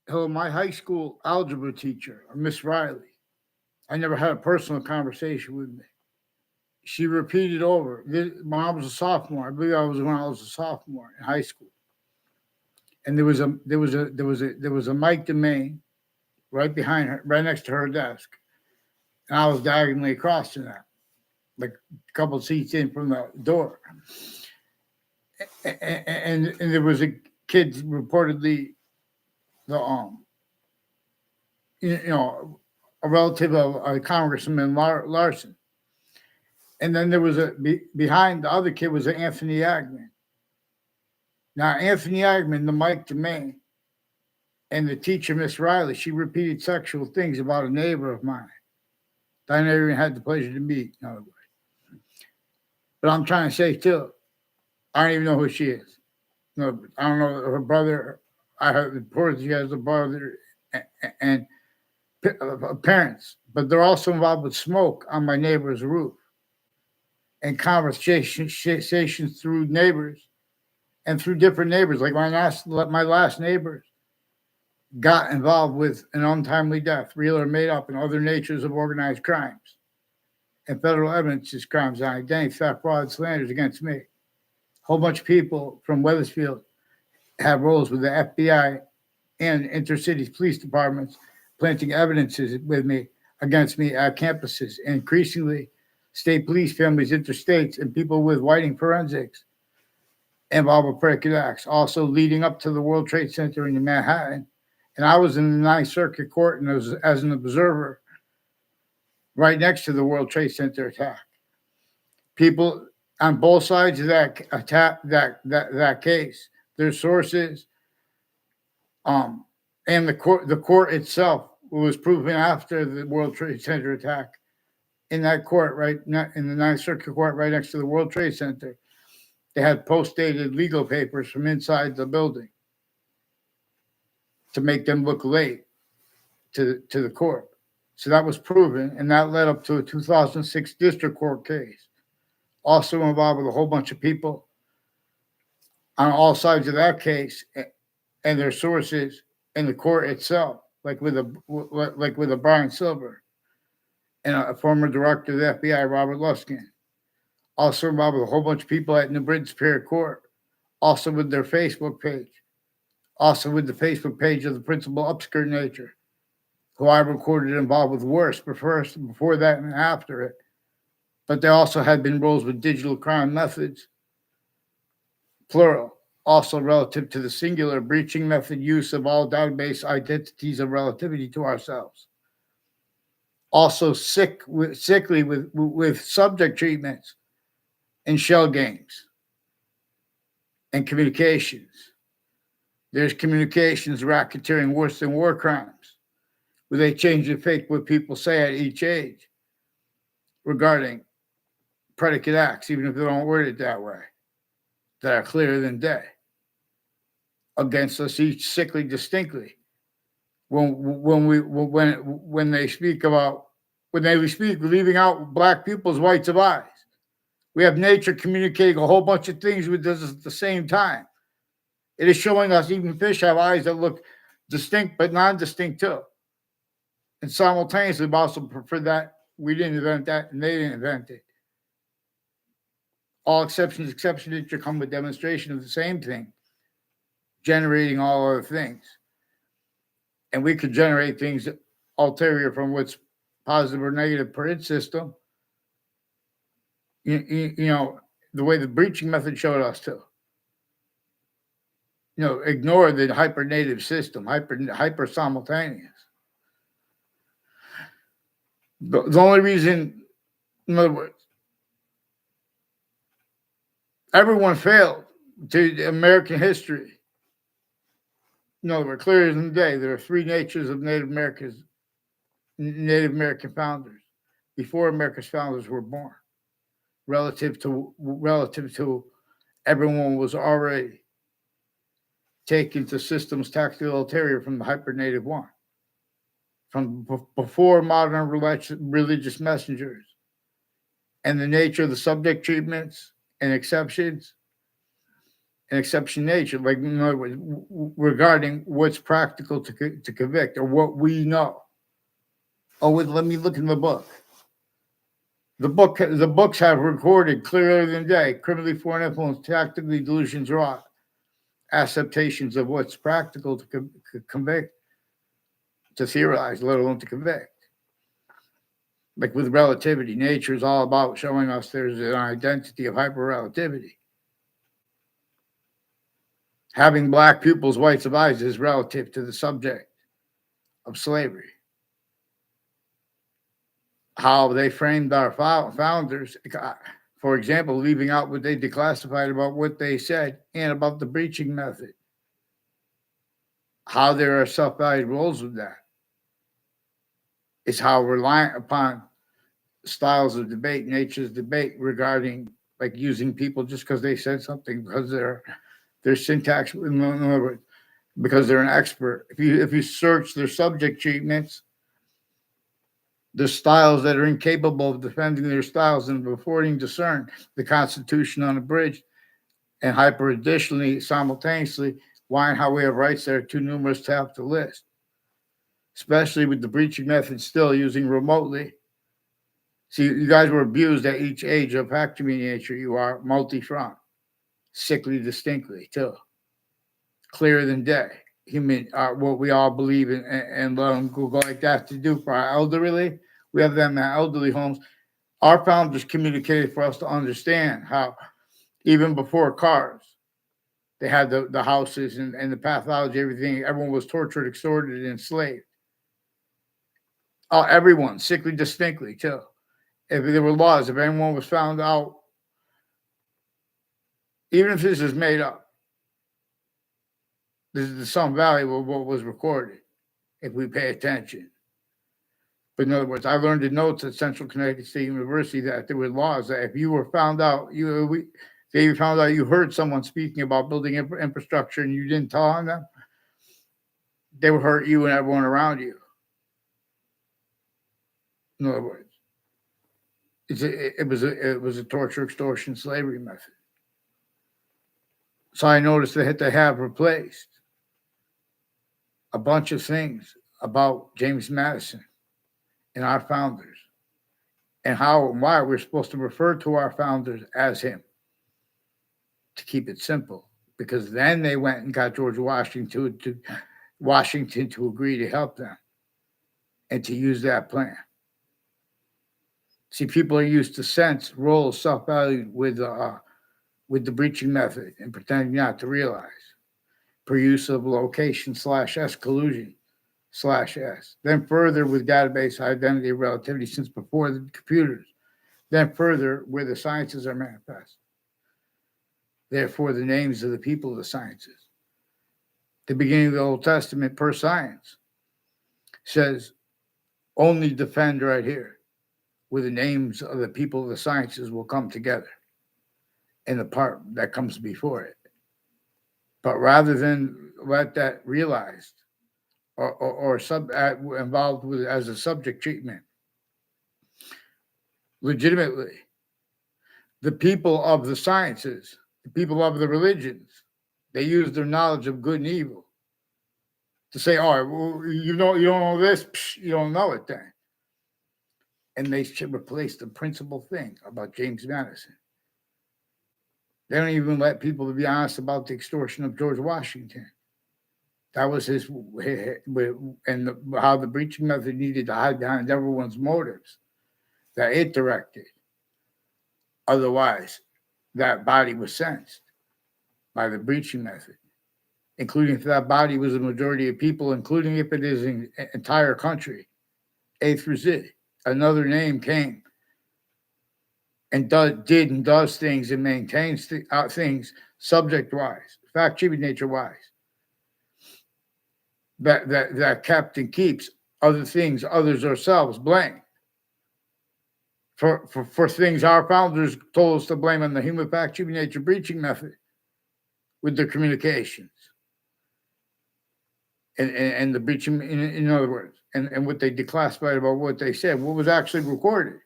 Hello, my high school algebra teacher, Miss Riley. I never had a personal conversation with me. She repeated over when I was a sophomore. I believe I was when I was a sophomore in high school, and there was a mic domain right behind her, right next to her desk, and I was diagonally across from that, like a couple of seats in from the door, and there was a kid reportedly the you know a relative of Congressman Larson. And then there was behind the other kid was Anthony Agman. Now Anthony Agman, the Mike Domain, and the teacher Miss Riley, she repeated sexual things about a neighbor of mine that I never even had the pleasure to meet. In other words, but I'm trying to say too, I don't even know who she is. No, I don't know her brother. I heard reports she has a brother and parents, but they're also involved with smoke on my neighbor's roof and conversations through neighbors and through different neighbors. Like my last neighbors got involved with an untimely death, real or made up, and other natures of organized crimes and federal evidence is crimes on identity theft, fraud, slanders against me. A whole bunch of people from Weathersfield have roles with the FBI and intercity police departments planting evidences with me against me at campuses. And increasingly, state police, families, interstates, and people with whiting forensics involved with predicate acts. Also, leading up to the World Trade Center in Manhattan, and I was in the Ninth Circuit Court and as an observer right next to the World Trade Center attack. People on both sides of that attack, that case, their sources, um, and the court itself was proven after the World Trade Center attack. In that court, right in the Ninth Circuit Court, right next to the World Trade Center, they had post-dated legal papers from inside the building to make them look late to the court. So that was proven, and that led up to a 2006 district court case, also involved with a whole bunch of people on all sides of that case and their sources in the court itself, like with a Brian Silver and a former director of the FBI, Robert Luskin, also involved with a whole bunch of people at New Britain Superior Court, also with their Facebook page, also with the Facebook page of the principal upskirt nature, who I recorded involved with worse before that and after it. But they also had been roles with digital crime methods, plural, also relative to the singular breaching method use of all database identities of relativity to ourselves. Also sickly with subject treatments and shell games and communications. There's communications racketeering worse than war crimes, where they change and fake what people say at each age regarding predicate acts, even if they don't word it that way, that are clearer than day against us each sickly distinctly. When they speak about when they speak leaving out black people's whites of eyes, we have nature communicating a whole bunch of things with us at the same time. It is showing us even fish have eyes that look distinct but non-distinct too. And simultaneously, we also prefer that we didn't invent that and they didn't invent it. All exception nature come with demonstration of the same thing, generating all other things. And we could generate things ulterior from what's positive or negative per its system. You know, the way the breaching method showed us to. Ignore the hypernative system, hyper simultaneous. The only reason, in other words, everyone failed to American history. In other words, clear as the day, there are three natures of Native American founders before America's founders were born, relative to everyone was already taken to systems tactical ulterior from the hypernative one, from before modern religious messengers, and the nature of the subject treatments and exceptions and exception nature, like in other words, regarding what's practical to convict or what we know. Oh, wait, let me look in the book. The books have recorded clearer than day, criminally foreign influence, tactically delusions wrought, acceptations of what's practical to convict, to theorize, let alone to convict. Like with relativity, nature is all about showing us there's an identity of hyperrelativity. Having black pupils, whites of eyes is relative to the subject of slavery. How they framed our founders, for example, leaving out what they declassified about what they said and about the breaching method. How there are self-valued roles with that is how reliant upon styles of debate, nature's debate regarding like using people just because they said something, because their syntax, in other words, because they're an expert. If you search their subject treatments, the styles that are incapable of defending their styles and affording discern the Constitution unabridged, and hyper additionally, simultaneously, why and how we have rights that are too numerous to have to list, especially with the breaching method still using remotely. See, you guys were abused at each age of fact nature. You are multi-front, sickly distinctly, too. Clearer than day. Human, what we all believe in, and let them go like that to do for our elderly. We have them in elderly homes. Our founders communicated for us to understand how, even before cars, they had the houses and the pathology, everything. Everyone was tortured, extorted, and enslaved. Everyone, sickly distinctly, too. If there were laws, if anyone was found out, even if this is made up, this is some value of what was recorded, if we pay attention. But in other words, I learned in notes at Central Connecticut State University that there were laws that if you were found out, they found out you heard someone speaking about building infrastructure and you didn't tell on them, they would hurt you and everyone around you. In other words, it was a torture, extortion, slavery method. So I noticed that they have replaced a bunch of things about James Madison and our founders, and how and why we're supposed to refer to our founders as him, to keep it simple. Because then they went and got George Washington to agree to help them and to use that plan. See, people are used to sense, roles, self-value with the breaching method and pretending not to realize. Per use of location /S collusion /S. Then further with database identity relativity since before the computers. Then further where the sciences are manifest. Therefore, the names of the people of the sciences. The beginning of the Old Testament per science says only defend right here, where the names of the people of the sciences will come together and the part that comes before it. But rather than let that realized or involved with as a subject treatment, legitimately, the people of the sciences, the people of the religions, they use their knowledge of good and evil to say, "Oh, well, you don't know this, psh, you don't know it then." And they should replace the principal thing about James Madison. They don't even let people be honest about the extortion of George Washington. That was his, and how the breaching method needed to hide behind everyone's motives that it directed. Otherwise, that body was sensed by the breaching method, including if that body was a majority of people, including if it is an entire country, A through Z. Another name came and did and does things and maintains things subject-wise, fact-treated nature-wise, that kept and keeps other things, others ourselves blame for things our founders told us to blame on the human fact-treated nature breaching method with their communications and the breaching, in other words, and what they declassified about what they said, what was actually recorded.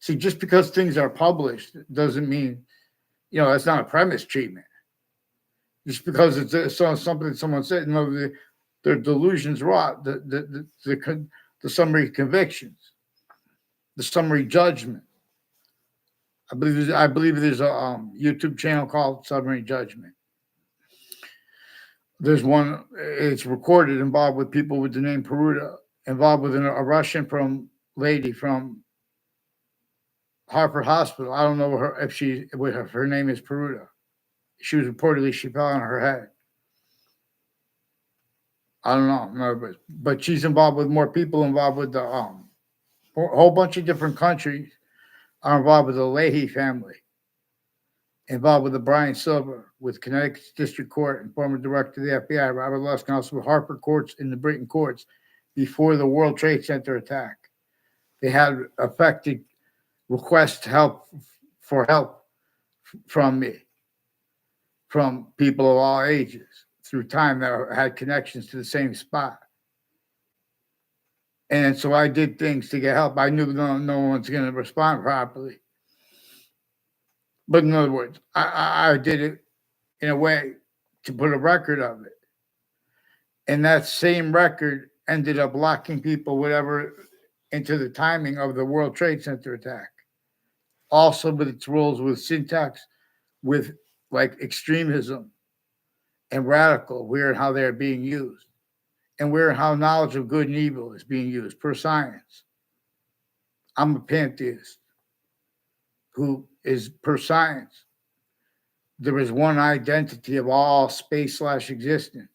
See, just because things are published doesn't mean, that's not a premise treatment. just because something someone said. No, their delusions rot. The summary convictions, the summary judgment. I believe there's a YouTube channel called Summary Judgment. There's one. It's recorded involved with people with the name Peruta, involved with a Russian lady from Harvard Hospital. I don't know if her name is Peruta. She fell on her head. I don't know, no, but she's involved with more people involved with the a whole bunch of different countries are involved with the Leahy family, involved with the Brian Silver, with Connecticut District Court and former director of the FBI, Robert Luskin, also with Harper courts and the Britain courts before the World Trade Center attack. They had affected requests for help from me, from people of all ages through time that had connections to the same spot. And so I did things to get help. I knew no one's going to respond properly. But in other words, I did it in a way to put a record of it. And that same record ended up locking people, whatever, into the timing of the World Trade Center attack. Also with its rules with syntax, with like extremism and radical, where and how they're being used, and where and how knowledge of good and evil is being used per science. I'm a pantheist who is per science. There is one identity of all space/existence.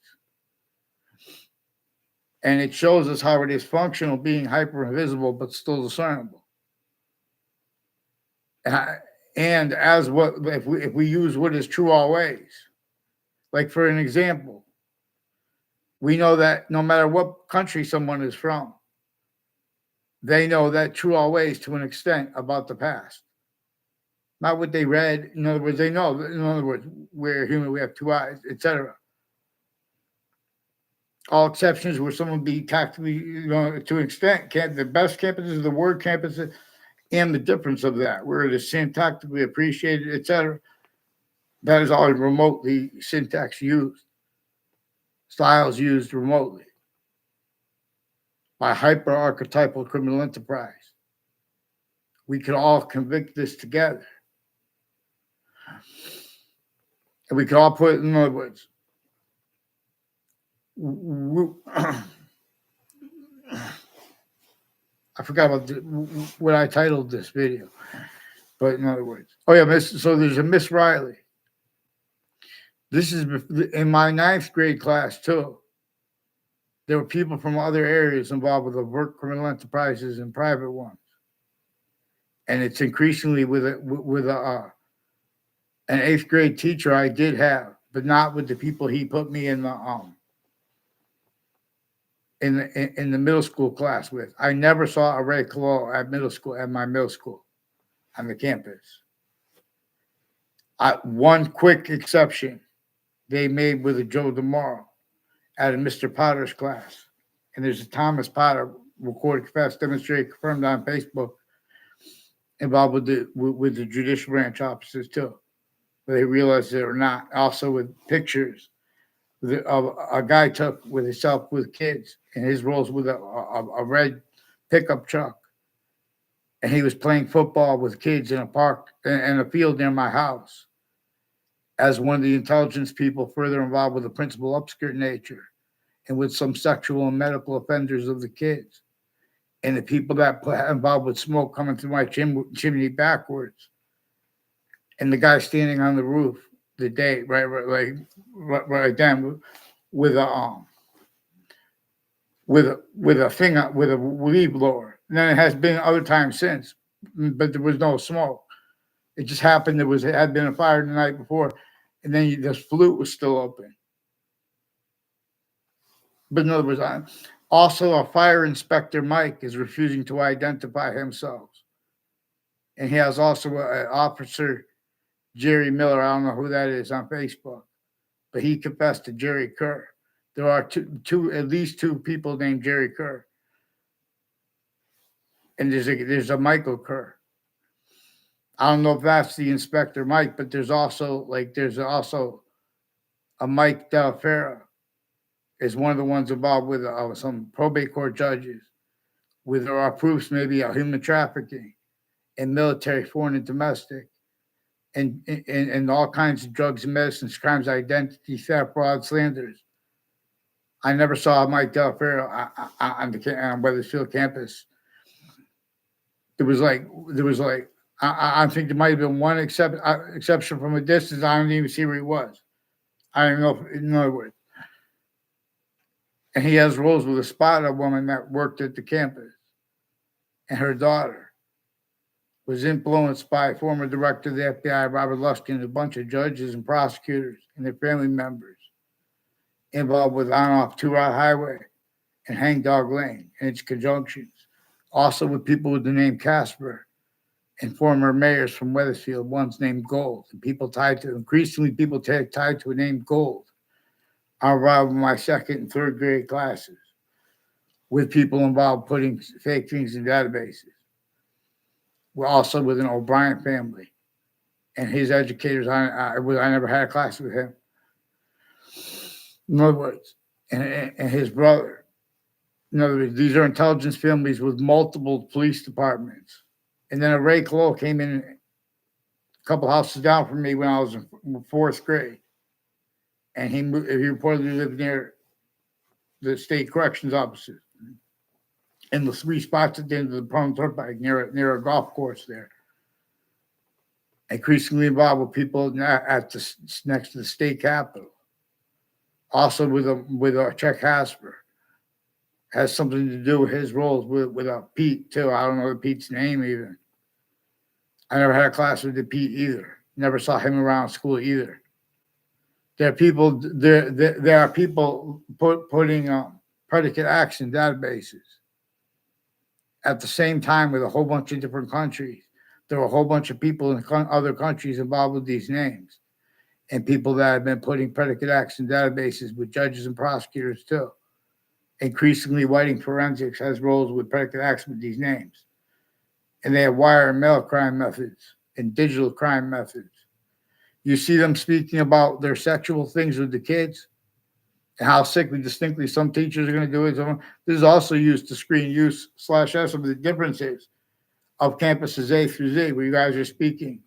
And it shows us how it is functional, being hyper invisible, but still discernible. And as what if we use what is true always, like for an example, we know that no matter what country someone is from, they know that true always to an extent about the past. Not what they read. In other words, they know. In other words, we're human. We have two eyes, etc. All exceptions where someone be tactically, to an extent, the best campuses, the word campuses, and the difference of that, where it is syntactically appreciated, etc. That is always remotely syntax used, styles used remotely by hyper-archetypal criminal enterprise. We can all convict this together. And we can all put it, in other words, I forgot about what I titled this video, but in other words, so there's a Miss Riley. This is in my 9th grade class too. There were people from other areas involved with overt criminal enterprises and private ones, and it's increasingly with an 8th grade teacher I did have, but not with the people he put me in the middle school class with. I never saw a Ray Colo at my middle school on the campus. One quick exception they made with a Joe DeMauro at a Mr. Potter's class. And there's a Thomas Potter recorded, confessed, demonstrated, confirmed on Facebook, involved with the judicial branch officers too. But they realized they were not. Also with pictures a guy took with himself with kids, and his roles with a red pickup truck. And he was playing football with kids in a park in a field near my house. As one of the intelligence people further involved with the principal upskirt nature and with some sexual and medical offenders of the kids. And the people that involved with smoke coming through my chimney backwards. And the guy standing on the roof the day, right then with a weed blower. And then it has been other times since, but there was no smoke. It just happened it had been a fire the night before, and then the flute was still open. But in other words, also a fire inspector, Mike, is refusing to identify himself. And he has also an officer, Jerry Miller, I don't know who that is, on Facebook, but he confessed to Jerry Kerr. There are at least two people named Jerry Kerr. And there's a Michael Kerr. I don't know if that's the inspector Mike, but there's also Mike Delfero is one of the ones involved with some probate court judges, with there are proofs maybe of human trafficking and military, foreign, and domestic, and all kinds of drugs and medicines, crimes, identity theft, fraud, slanders. I never saw Mike Delfero on Weathersfield campus. There was like I think there might have been one exception from a distance. I don't even see where he was. I don't know. In other words, and he has roles with a spotted woman that worked at the campus, and her daughter was influenced by former director of the FBI, Robert Luskin, and a bunch of judges and prosecutors and their family members involved with on-off Two-Route Highway and Hangdog Lane and its conjunctions. Also with people with the name Casper and former mayors from Weathersfield, one's named Gold, and people increasingly people tied to a name Gold. I involved in my second and third grade classes with people involved putting fake things in databases. We're also with an O'Brien family and his educators. I never had a class with him. In other words, and his brother. In other words, these are intelligence families with multiple police departments. And then Ray Clough came in a couple houses down from me when I was in fourth grade. And he reportedly lived near the state corrections offices in the three spots at the end of the Plum Turnpike near a golf course there. Increasingly involved with people next to the state capitol. Also with Chuck Hasper. Has something to do with his roles with Pete too. I don't know Pete's name even. I never had a class with the Pete either. Never saw him around school either. There are people putting predicate action databases at the same time with a whole bunch of different countries. There were a whole bunch of people in other countries involved with these names, and people that have been putting predicate action databases with judges and prosecutors too. Increasingly, whiting forensics has roles with predicate action with these names, and they have wire and mail crime methods and digital crime methods. You see them speaking about their sexual things with the kids and how sickly distinctly some teachers are going to do it. This is also used to screen use/S of the differences of campuses A through Z, where you guys are speaking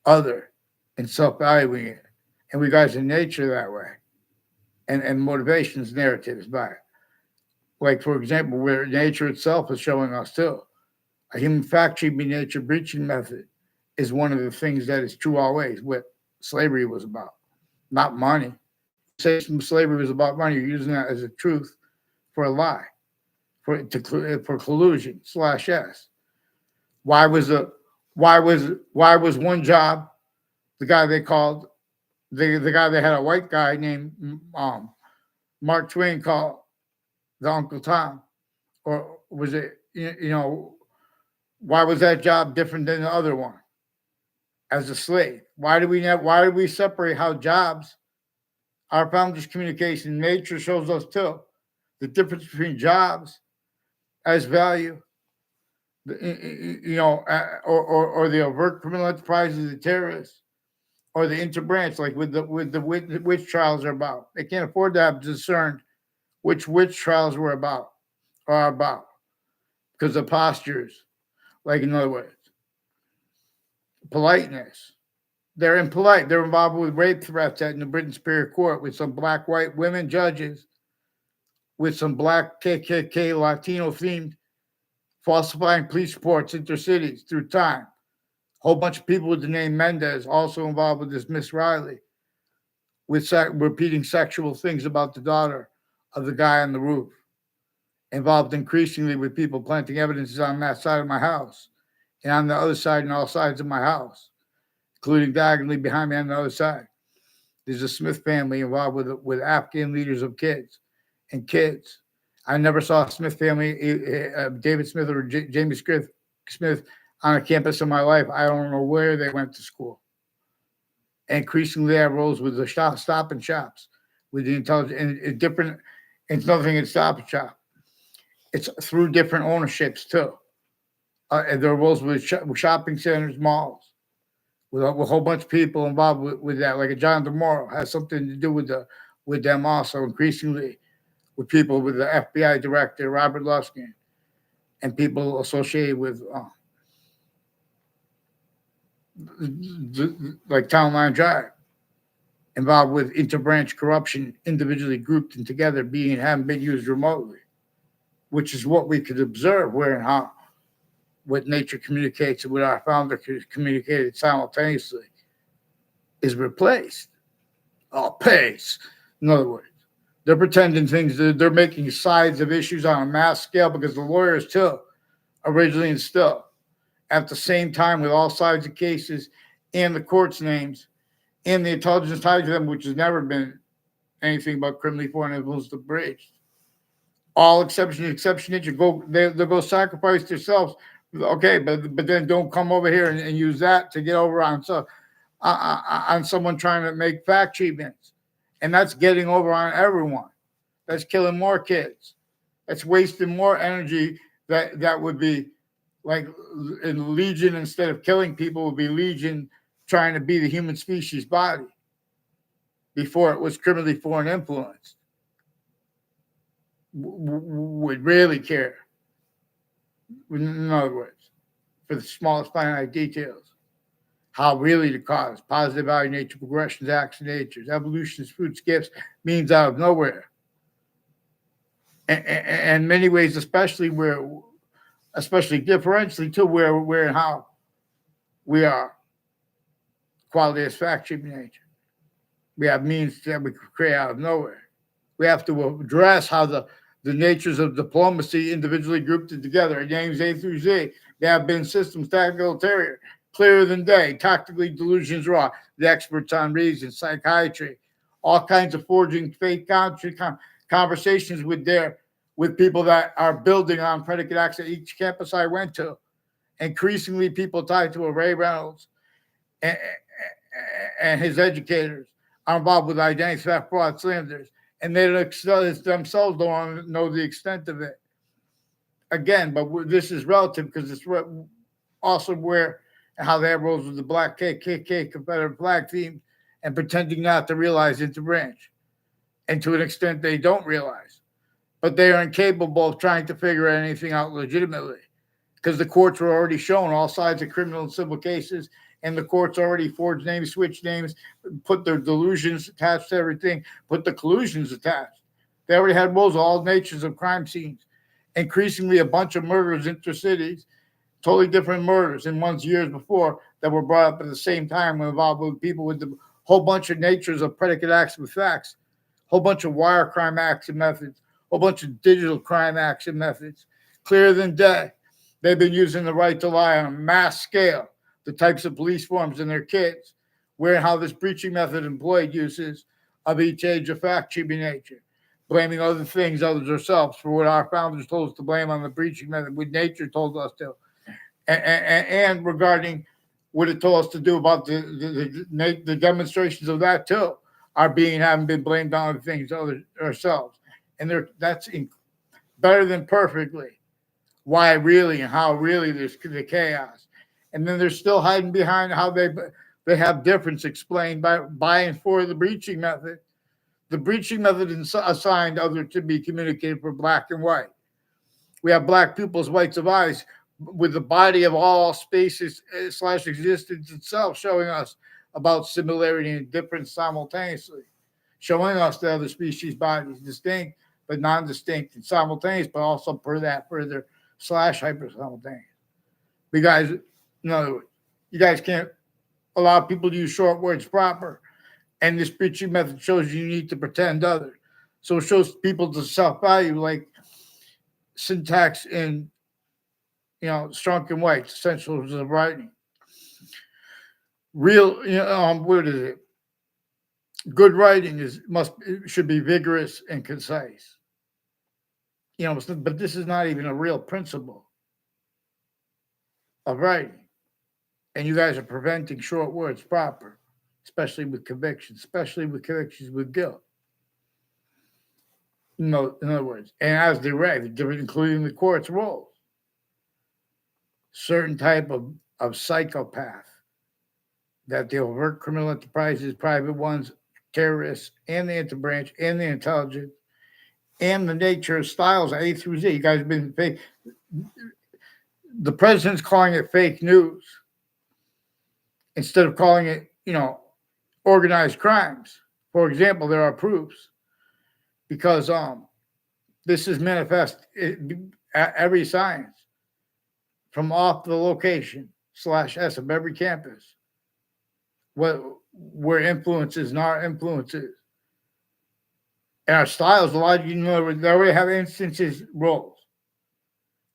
other and self-valuing it. And we guys are nature that way. And motivations, narratives by it. Like, for example, where nature itself is showing us too. A human fact-sheeping nature breaching method is one of the things that is true always, what slavery was about, not money. Say slavery was about money, you're using that as a truth for a lie, for collusion/S. Why was one job the guy they called the guy they had a white guy named Mark Twain called the Uncle Tom, or was it why was that job different than the other one? As a slave, why do we separate how jobs? Our founders' communication nature shows us too the difference between jobs as value, or the overt criminal enterprises, the terrorists, or the interbranch, like with the witch trials are about. They can't afford to have discerned which witch trials are about, because of postures. Like, in other words, politeness. They're impolite. They're involved with rape threats at the Britain Superior Court with some black-white women judges, with some black KKK Latino themed falsifying police reports intercities through time. Whole bunch of people with the name Mendez also involved with this Miss Riley, with repeating sexual things about the daughter of the guy on the roof. Involved increasingly with people planting evidences on that side of my house and on the other side and all sides of my house, including diagonally behind me on the other side. There's a Smith family involved with Afghan leaders of kids. I never saw a Smith family, David Smith or Jamie Smith on a campus in my life. I don't know where they went to school. Increasingly, I roles with the stop and shops, with the intelligence, and it's different. It's nothing in stop and shop. It's through different ownerships too. There are roles with shopping centers, malls, with a whole bunch of people involved with that, like a John DeMoro has something to do with them also increasingly with people with the FBI director Robert Luskin and people associated with like Town Line Drive, involved with interbranch corruption, individually grouped and together, being haven't been used remotely, which is what we could observe where and how what nature communicates and what our founder communicated simultaneously is replaced. Oh, pace. In other words, they're pretending things. They're making sides of issues on a mass scale because the lawyers too originally and still at the same time with all sides of cases and the court's names and the intelligence tied to them, which has never been anything but criminally foreign influence to bridge. All exception nature. They'll go sacrifice themselves. Okay, but then don't come over here and use that to get over on someone trying to make fact treatments, and that's getting over on everyone. That's killing more kids. That's wasting more energy. That would be like in Legion, instead of killing people, would be Legion trying to be the human species body before it was criminally foreign influenced. Would really care. In other words, for the smallest finite details, how really the cause, positive value, nature, progressions, action, natures, evolutions, fruits, gifts, means out of nowhere. And many ways, especially differentially to where and how we are quality as fact treatment nature. We have means that we create out of nowhere. We have to address how the natures of diplomacy individually grouped together, names A through Z. They have been systems, tactical, ulterior, clearer than day, tactically delusions raw, the experts on reason, psychiatry, all kinds of forging fake conversations with people that are building on predicate acts at each campus I went to. Increasingly, people tied to Ray Reynolds and his educators are involved with identity theft, fraud, slanders, and they themselves don't know the extent of it. Again, but this is relative because it's also where and how they have roles with the black KKK Confederate flag theme and pretending not to realize it's a branch. And to an extent, they don't realize. But they are incapable of trying to figure anything out legitimately because the courts were already shown all sides of criminal and civil cases, and the courts already forged names, switched names, put their delusions attached to everything, put the collusions attached. They already had rules of all natures of crime scenes. Increasingly, a bunch of murders intercities, totally different murders in ones years before that were brought up at the same time when involved with people with the whole bunch of natures of predicate acts with facts, whole bunch of wire crime acts and methods, whole bunch of digital crime acts and methods, clearer than day. They've been using the right to lie on a mass scale, the types of police forms and their kids, where and how this breaching method employed uses of each age of fact treatment nature, blaming other things, others ourselves, for what our founders told us to blame on the breaching method, what nature told us to, and regarding what it told us to do about the demonstrations of that too, are haven't been blamed on other things, others ourselves, and that's better than perfectly why really and how really there's the chaos. And then they're still hiding behind how they have difference explained by and for the breaching method. The breaching method is assigned other to be communicated for black and white. We have black pupils, whites of eyes, with the body of all spaces / existence itself showing us about similarity and difference simultaneously, showing us the other species bodies, distinct but non-distinct and simultaneous, but also per that further / hyper simultaneous. You guys, in other words, you guys can't allow people to use short words proper. And this breaching method shows you need to pretend other. So it shows people to self-value like syntax in, Strunk and White's Essentials of Writing. Real, what is it? Good writing should be vigorous and concise. But this is not even a real principle of writing. And you guys are preventing short words proper, especially with convictions with guilt. No, in other words, and as direct, including the court's roles, certain type of psychopath that they overt criminal enterprises, private ones, terrorists, and the interbranch, and the intelligence, and the nature of styles A through Z. You guys have been fake. The president's calling it fake news instead of calling it, organized crimes. For example, there are proofs because this is manifest at every science from off the location / S of every campus. Where influences and our influences and our styles, a lot of they already have instances roles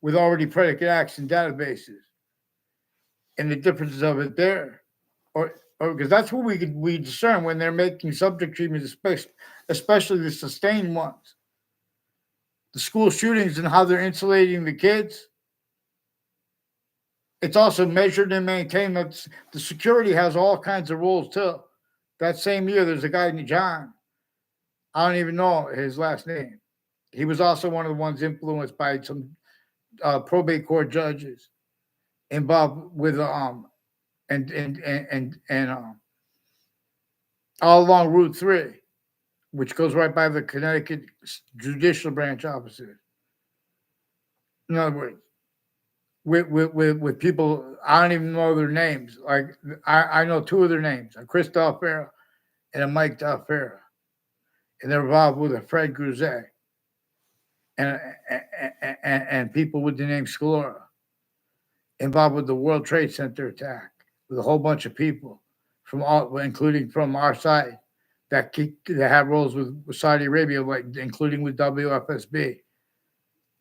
with already predicate acts and databases, and the differences of it there, or because that's what we discern when they're making subject treatments, especially the sustained ones, the school shootings and how they're insulating the kids. It's also measured and maintained. That the security has all kinds of rules too. That same year, there's a guy named John. I don't even know his last name. He was also one of the ones influenced by some probate court judges involved with and all along Route 3, which goes right by the Connecticut Judicial Branch offices. In other words, with people, I don't even know their names. Like I know two of their names, a Chris D'Alfera and a Mike D'Alfera, and they're involved with a Fred Gruzet and people with the name Scalora, involved with the World Trade Center attack, with a whole bunch of people from all, including from our side, that have roles with Saudi Arabia, like including with WFSB,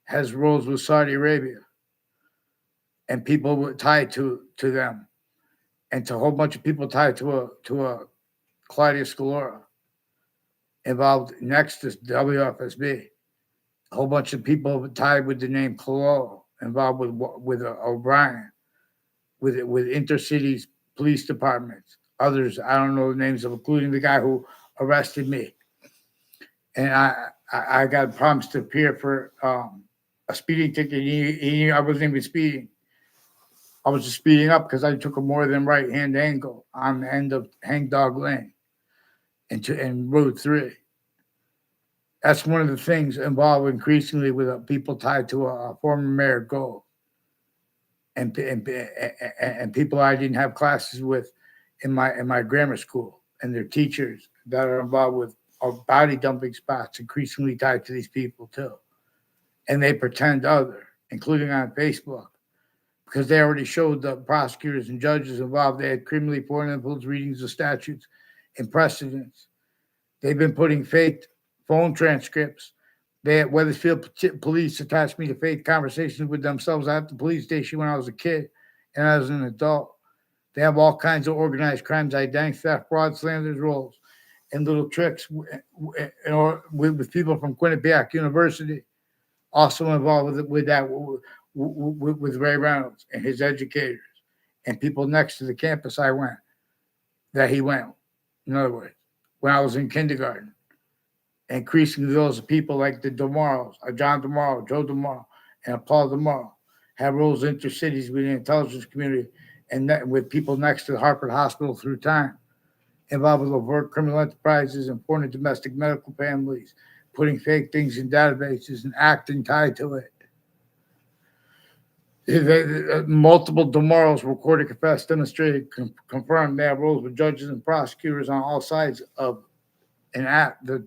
has roles with Saudi Arabia, and people tied to them, and to a whole bunch of people tied to a Claudia Scalora, involved next to WFSB. A whole bunch of people tied with the name Cololo, involved with O'Brien, with intercities police departments. Others I don't know the names of, including the guy who arrested me. And I got promised to appear for a speeding ticket. I wasn't even speeding. I was just speeding up because I took a more than right hand angle on the end of Hangdog Lane and Road 3. That's one of the things involved increasingly with people tied to a former mayor Gold and people I didn't have classes with in my grammar school, and their teachers that are involved with body dumping spots increasingly tied to these people too. And they pretend other, including on Facebook, because they already showed the prosecutors and judges involved. They had criminally foreign influence readings of statutes and precedents. They've been putting fake phone transcripts. They at Weathersfield police attached me to fake conversations with themselves at the police station when I was a kid and as an adult. They have all kinds of organized crimes, identity theft, fraud, slanders, rolls, and little tricks with people from Quinnipiac University, also involved with that, with Ray Reynolds and his educators and people next to the campus he went. In other words, when I was in kindergarten. Increasingly, those people like the DeMorrows, John DeMorrow, Joe DeMorrow, and Paul DeMorrow have roles intercities with the intelligence community and with people next to the Hartford Hospital through time, involved with overt criminal enterprises and foreign and domestic medical families, putting fake things in databases and acting tied to it. Multiple DeMorrows recorded, confessed, demonstrated, confirmed they have roles with judges and prosecutors on all sides of and at the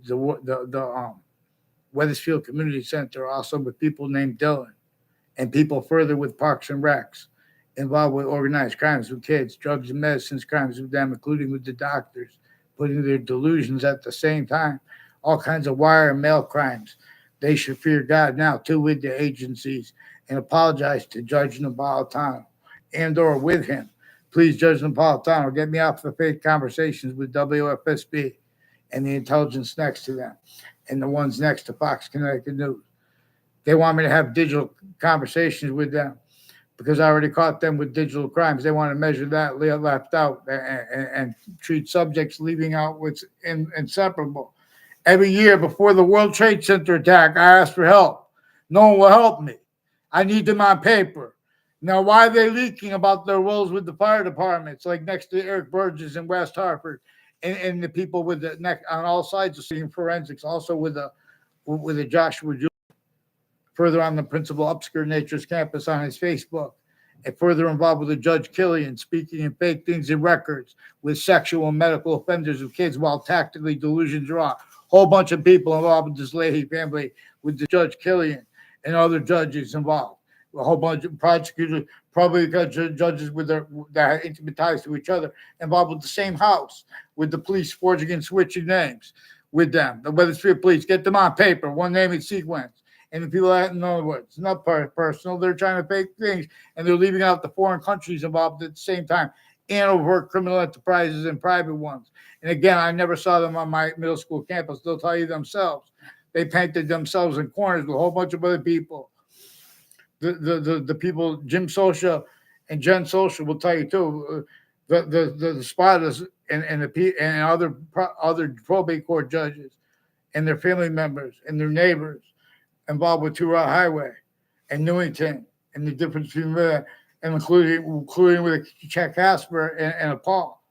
Weathersfield Community Center, also with people named Dylan and people further with Parks and Recs, involved with organized crimes with kids, drugs and medicines crimes with them, including with the doctors, putting their delusions at the same time, all kinds of wire and mail crimes. They should fear God now, too, with the agencies, and apologize to Judge Napolitano and or with him. Please, Judge Napolitano, get me off the fake conversations with WFSB and the intelligence next to them, and the ones next to Fox Connecticut News. They want me to have digital conversations with them because I already caught them with digital crimes. They want to measure that left out and treat subjects leaving out what's inseparable. Every year before the World Trade Center attack, I asked for help. No one will help me. I need them on paper. Now, why are they leaking about their wills with the fire departments, like next to Eric Burgess in West Hartford, and the people with the neck on all sides of seeing forensics, also with the Joshua further on the Principal Upskirt Nature's campus on his Facebook, and further involved with the Judge Killian speaking in fake things in records with sexual and medical offenders of kids while tactically delusions are on. Whole bunch of people involved with this Leahy family, with the Judge Killian and other judges involved. A whole bunch of prosecutors, probably judges with their that had intimate ties to each other, involved with the same house, with the police forging and switching names with them. The Weathersfield police get them on paper, one name in sequence. And the people that, in other words, it's not personal. They're trying to fake things, and they're leaving out the foreign countries involved at the same time, and overt criminal enterprises and private ones. And again, I never saw them on my middle school campus. They'll tell you themselves. They painted themselves in corners with a whole bunch of other people. The people, Jim Socia and Jen Socia will tell you too. The spotters and other probate court judges and their family members and their neighbors involved with Two Route Highway and Newington and the difference between that, and including with Chet Casper and a Paul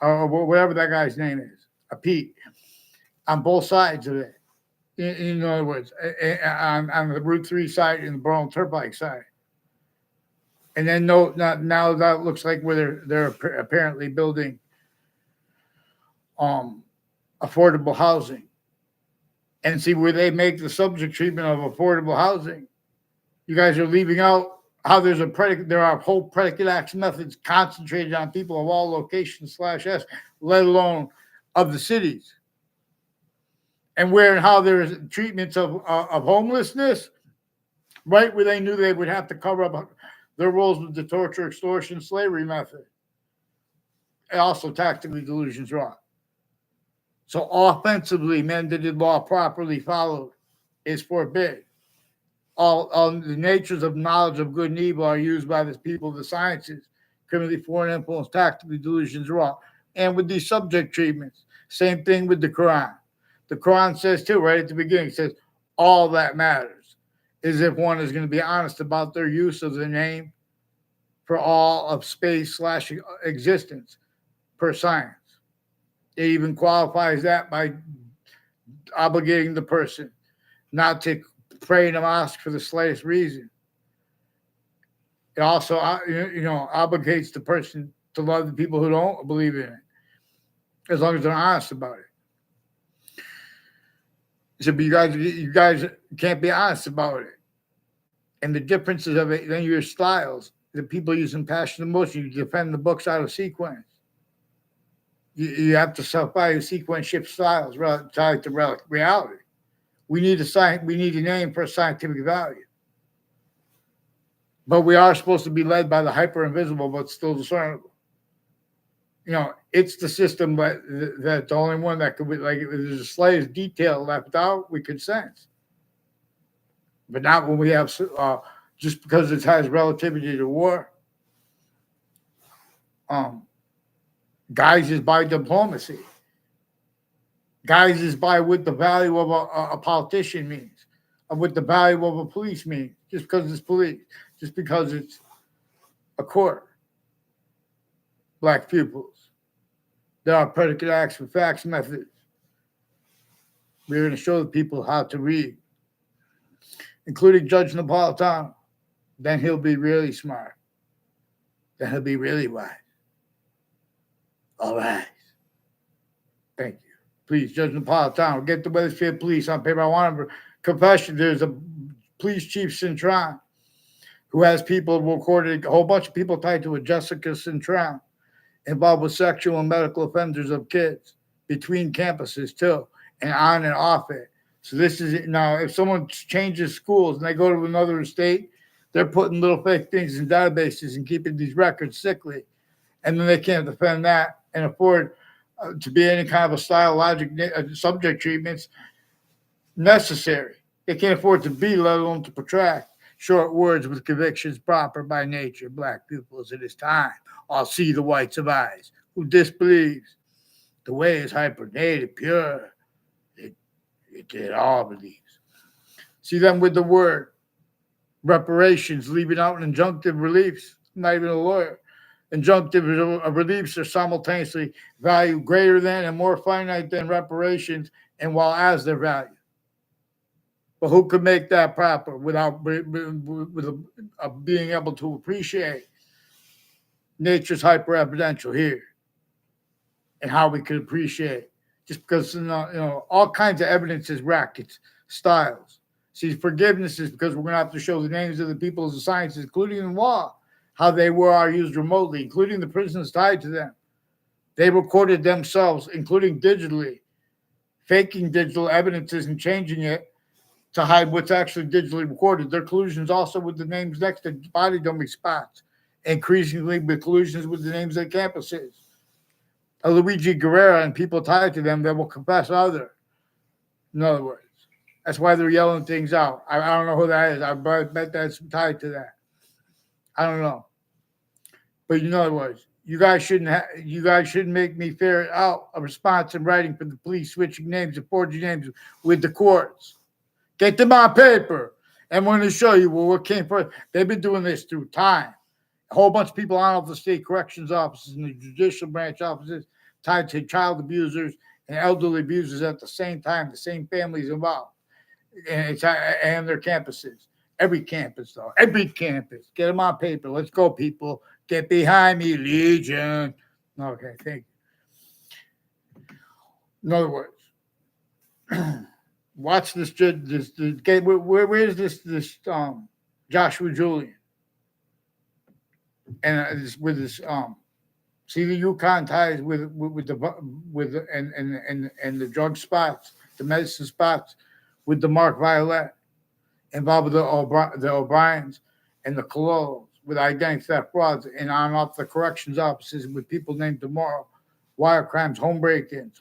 or whatever that guy's name is, a Pete, on both sides of it. In other words, on the Route 3 side and the Burlington Turnpike side. And then now that looks like where they're apparently building affordable housing. And see where they make the subject treatment of affordable housing. You guys are leaving out how there are whole predicate action methods concentrated on people of all locations /s, let alone of the cities. And where and how there's treatments of homelessness, right where they knew they would have to cover up their roles with the torture, extortion, slavery method. And also tactically delusions wrong. So offensively, mandated law properly followed is forbid. All the natures of knowledge of good and evil are used by the people of the sciences, criminally foreign influence, tactically delusions wrong. And with these subject treatments, same thing with the Quran. The Quran says too, right at the beginning, it says all that matters is if one is going to be honest about their use of the name for all of space / existence per science. It even qualifies that by obligating the person not to pray in a mosque for the slightest reason. It also, obligates the person to love the people who don't believe in it, as long as they're honest about it. So, but you guys can't be honest about it, and the differences of it. Then your styles, the people using passion and emotion, you defend the books out of sequence. You have to supply your sequence shift styles tied to reality. We need a name for a scientific value. But we are supposed to be led by the hyper invisible, but still discernible. It's the system that's the only one that could be, like, if there's the slightest detail left out, we could sense. But not when we have, just because it has relativity to war. Guises by diplomacy. Guises by what the value of a politician means, of what the value of a police means, just because it's police, just because it's a court. Black pupils. There are predicate acts for facts methods. We're going to show the people how to read, including Judge Napolitano. Then he'll be really smart. Then he'll be really wise. All right. Thank you. Please, Judge Napolitano, get the Weathersfield Police on paper. I want to confession. There's a police chief, Cintron, who has people recorded, a whole bunch of people tied to a Jessica Cintron, involved with sexual and medical offenders of kids between campuses too, and on and off it. So this is it. Now, if someone changes schools and they go to another state, they're putting little fake things in databases and keeping these records sickly. And then they can't defend that and afford to be any kind of a style, logic, subject treatments necessary. They can't afford to be, let alone to protract short words with convictions proper by nature. Black pupils, it is time. I'll see the whites of eyes. Who disbelieves? The way is hypernated, pure. It all believes. See them with the word reparations, leaving out injunctive reliefs. I'm not even a lawyer. Injunctive reliefs are simultaneously value greater than and more finite than reparations, and while as their value. But who could make that proper without being able to appreciate nature's hyper evidential here and how we could appreciate just because all kinds of evidences, rackets, styles. See, forgiveness is because we're going to have to show the names of the people of the sciences, including in law, how they are used remotely, including the prisons tied to them. They recorded themselves, including digitally, faking digital evidences and changing it to hide what's actually digitally recorded. Their collusions also with the names next to body dummy spots, increasingly with collusions with the names of campuses. Luigi Guerrera and people tied to them that will confess other. In other words, that's why they're yelling things out. I don't know who that is. I bet that's tied to that. I don't know. But in other words, you guys shouldn't make me ferret out a response in writing for the police switching names and forging names with the courts. Get them on paper. And we're going to show you what came first. They've been doing this through time. A whole bunch of people on off the state corrections offices and the judicial branch offices tied to child abusers and elderly abusers at the same time, the same families involved, and their campuses. Every campus, though. Every campus. Get them on paper. Let's go, people. Get behind me, Legion. Okay, thank you. In other words, watch this. Where is this Joshua Julian? And with this see the Yukon ties with the drug spots, the medicine spots, with the Mark Violet, involved with the O'Briens and the Cololos, with identity theft frauds, and on off the corrections offices with people named tomorrow, wire crimes, home break-ins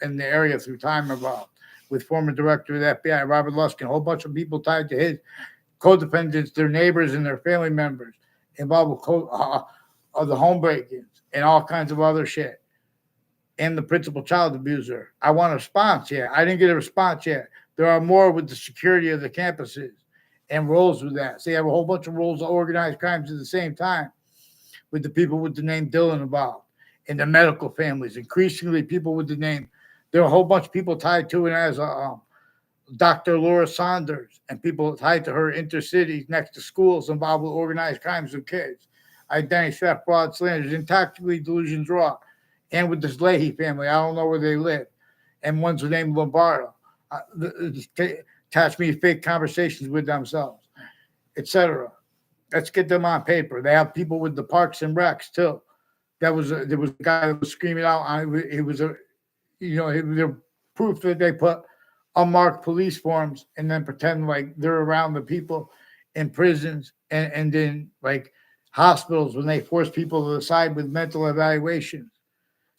in the area through time involved, with former director of the FBI, Robert Luskin, a whole bunch of people tied to his co-defendants, their neighbors and their family members, involved with the home break-ins and all kinds of other shit. And the principal child abuser. I want a response yet. I didn't get a response yet. There are more with the security of the campuses and roles with that. So you have a whole bunch of roles of organized crimes at the same time with the people with the name Dylan involved and the medical families. Increasingly, people with the name. There are a whole bunch of people tied to it as Dr. Laura Saunders and people tied to her intercities next to schools involved with organized crimes with kids, identity theft, fraud, slanders, and tactically delusions raw. And with this Leahy family, I don't know where they live. And one's named Lombardo. Attach me to fake conversations with themselves, etc. Let's get them on paper. They have people with the Parks and Recs too. There was a guy that was screaming out. It was the proof that they put unmarked police forms and then pretend like they're around the people in prisons and then like hospitals when they force people to decide with mental evaluations.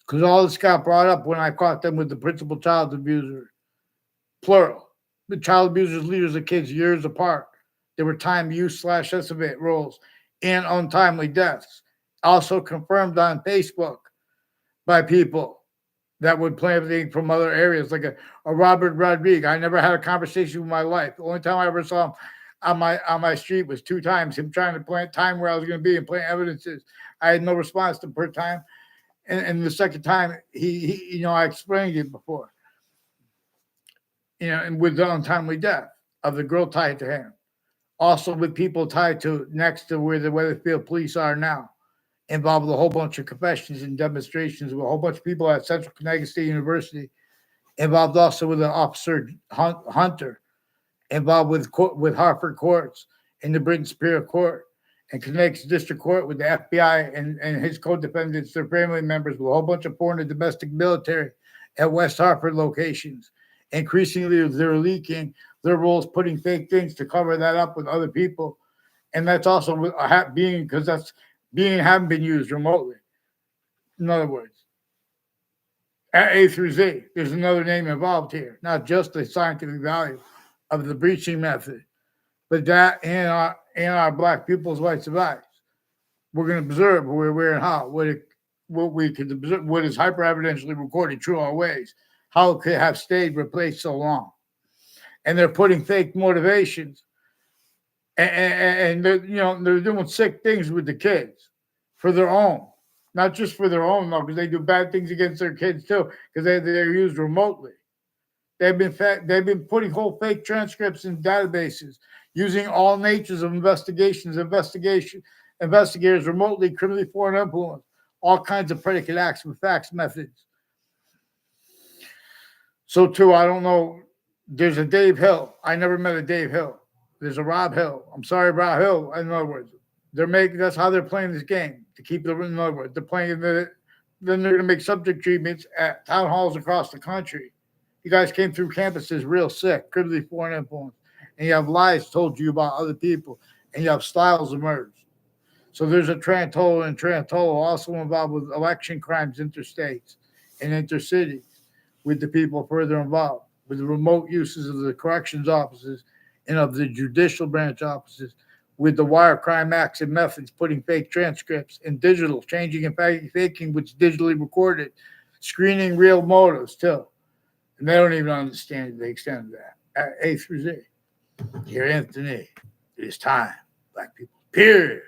Because all this got brought up when I caught them with the principal child abuser, plural. The child abusers, leaders of kids years apart. There were time use / estimate roles and untimely deaths. Also confirmed on Facebook by people that would play everything from other areas, like a Robert Rodriguez. I never had a conversation with my life. The only time I ever saw him on my street was 2 times, him trying to plant time where I was going to be and plant evidences. I had no response to per time. And the second time, he I explained it before, and with the untimely death of the girl tied to him. Also with people tied to next to where the Weatherfield police are now, involved with a whole bunch of confessions and demonstrations with a whole bunch of people at Central Connecticut State University, involved also with an officer, Hunter, involved with Hartford courts and the Britain Superior Court and Connecticut District Court with the FBI and his co-defendants, their family members, with a whole bunch of foreign and domestic military at West Hartford locations. Increasingly, they're leaking their roles, putting fake things to cover that up with other people. And that's also because that's haven't been used remotely. In other words, at A through Z, there's another name involved here, not just the scientific value of the breaching method, but that and our black people's right to life. We're going to observe where and how, what we could observe, what is hyper evidentially recorded true always, how it could have stayed replaced so long. And they're putting fake motivations and they're doing sick things with the kids for their own, not just for their own though, because they do bad things against their kids too, because they're used remotely. They've been putting whole fake transcripts in databases using all natures of investigators remotely, criminally foreign influence, all kinds of predicate acts with facts methods. So too, I don't know. There's a Dave Hill. I never met a Dave Hill. There's a Rob Hill. I'm sorry, Rob Hill. In other words, that's how they're playing this game to keep the. In other words, they're playing the. Then they're going to make subject treatments at town halls across the country. You guys came through campuses real sick, critically foreign influence, and you have lies told you about other people, and you have styles emerged. So there's a Trantolo also involved with election crimes interstates and intercities with the people further involved, with the remote uses of the corrections offices and of the judicial branch offices, with the wire crime acts and methods, putting fake transcripts in digital, changing and faking what's digitally recorded, screening real motives too. And they don't even understand the extent of that. A through Z. Here, Anthony, it is time. Black people, period.